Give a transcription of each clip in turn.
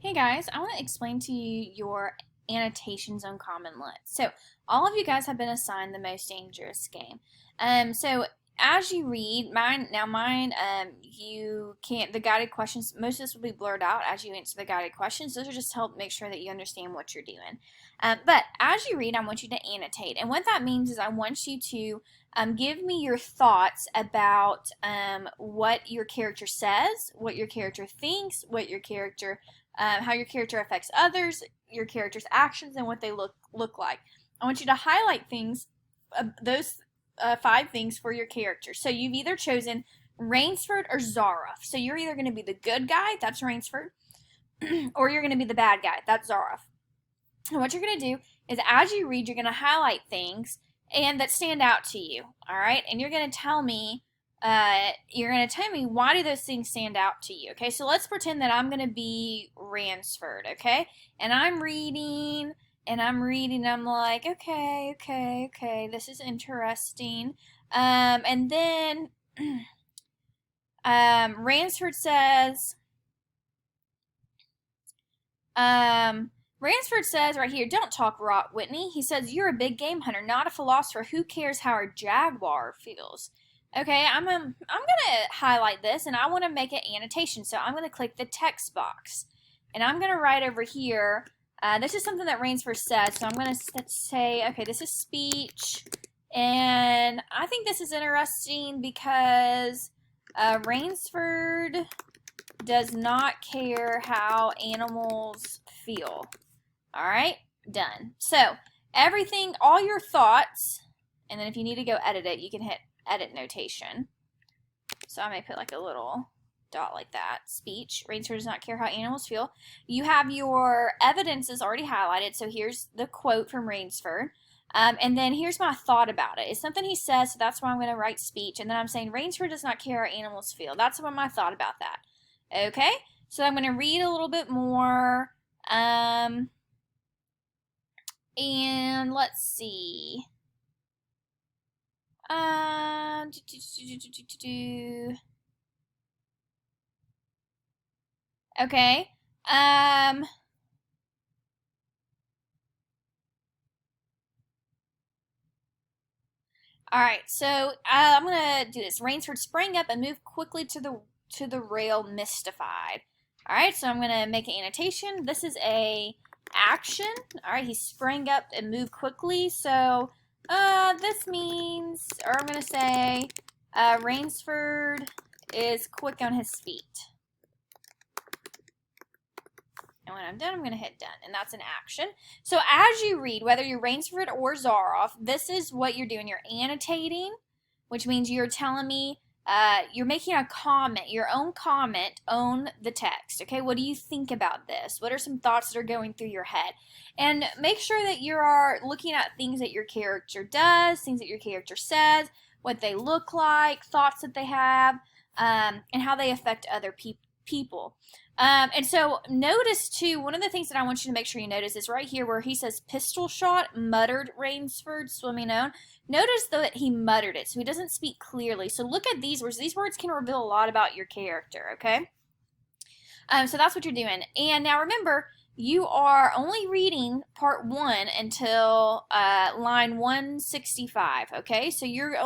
Hey guys, I want to explain to you your annotations on CommonLit. So all of you guys have been assigned the most dangerous game. So as you read, you can't, the guided questions, most of this will be blurred out as you answer the guided questions. Those are just to help make sure that you understand what you're doing. But as you read, I want you to annotate. And what that means is I want you to give me your thoughts about what your character says, what your character thinks, what your character how your character affects others, your character's actions, and what they look like. I want you to highlight things, those 5 things for your character. So you've either chosen Rainsford or Zaroff. So you're either going to be the good guy, that's Rainsford, or you're going to be the bad guy, that's Zaroff. And what you're going to do is as you read, you're going to highlight things and that stand out to you, all right? And you're going to tell me why do those things stand out to you. Okay, so let's pretend that I'm going to be Ransford, okay? And I'm reading, I'm like, okay, this is interesting. And then Ransford says, Ransford says right here, don't talk rot, Whitney. He says, you're a big game hunter, not a philosopher. Who cares how a jaguar feels? Okay, I'm gonna highlight this and I want to make an annotation. So I'm gonna click the text box and I'm gonna write over here. This is something that Rainsford said, so I'm gonna say, okay, this is speech, and I think this is interesting because Rainsford does not care how animals feel. All right, done. So everything, all your thoughts, and then if you need to go edit it, you can hit edit notation. So I may put like a little dot like that. Speech. Rainsford does not care how animals feel. You have your evidences already highlighted. So here's the quote from Rainsford. And then here's my thought about it. It's something he says, so that's why I'm going to write speech. And then I'm saying Rainsford does not care how animals feel. That's what my thought about that. Okay? So I'm going to read a little bit more. And let's see. Okay. All right. So I'm gonna do this. Rainsford sprang up and moved quickly to the rail, mystified. All right. So I'm gonna make an annotation. This is a action. All right. He sprang up and moved quickly. So this means, or I'm going to say, Rainsford is quick on his feet. And when I'm done, I'm going to hit done. And that's an action. So as you read, whether you're Rainsford or Zaroff, this is what you're doing. You're annotating, which means you're telling me, you're making a comment, your own comment on the text. Okay, what do you think about this? What are some thoughts that are going through your head? And make sure that you are looking at things that your character does, things that your character says, what they look like, thoughts that they have, and how they affect other people. And so notice too, one of the things that I want you to make sure you notice is right here where he says pistol shot, muttered Rainsford, swimming on. Notice though that he muttered it, so he doesn't speak clearly. So look at these words. These words can reveal a lot about your character, okay? So that's what you're doing. And now remember, you are only reading part 1 until line 165, okay? So you're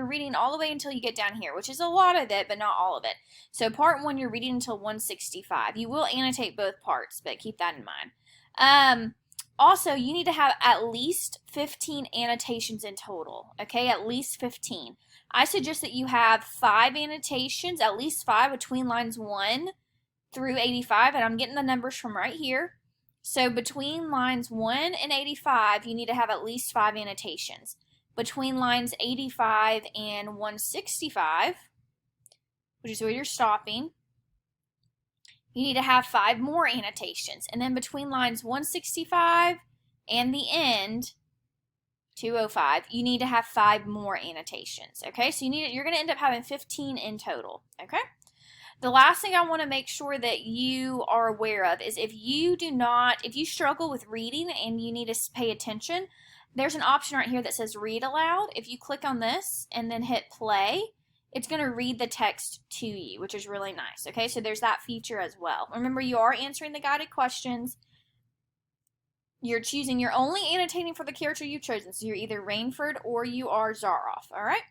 reading all the way until you get down here, which is a lot of it, but not all of it. So part 1, you're reading until 165. You will annotate both parts, but keep that in mind. Also, you need to have at least 15 annotations in total, okay? At least 15. I suggest that you have 5 annotations, at least 5 between lines 1 through 85, and I'm getting the numbers from right here. So between lines 1 and 85, you need to have at least 5 annotations. Between lines 85 and 165, which is where you're stopping, you need to have 5 more annotations. And then between lines 165 and the end, 205, you need to have 5 more annotations. Okay, so you're going to end up having 15 in total. Okay. The last thing I want to make sure that you are aware of is if you struggle with reading and you need to pay attention, there's an option right here that says read aloud. If you click on this and then hit play, it's going to read the text to you, which is really nice. Okay, so there's that feature as well. Remember, you are answering the guided questions. You're only annotating for the character you've chosen. So you're either Rainford or you are Zaroff, all right?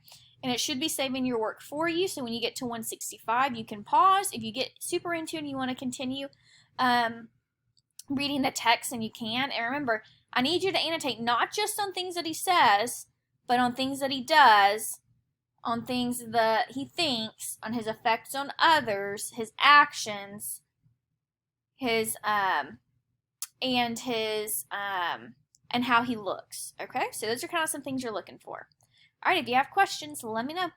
And it should be saving your work for you. So when you get to 165, you can pause. If you get super into it and you want to continue reading the text, and you can. And remember, I need you to annotate not just on things that he says, but on things that he does, on things that he thinks, on his effects on others, his actions, his and how he looks. Okay, so those are kind of some things you're looking for. All right, if you have questions, let me know.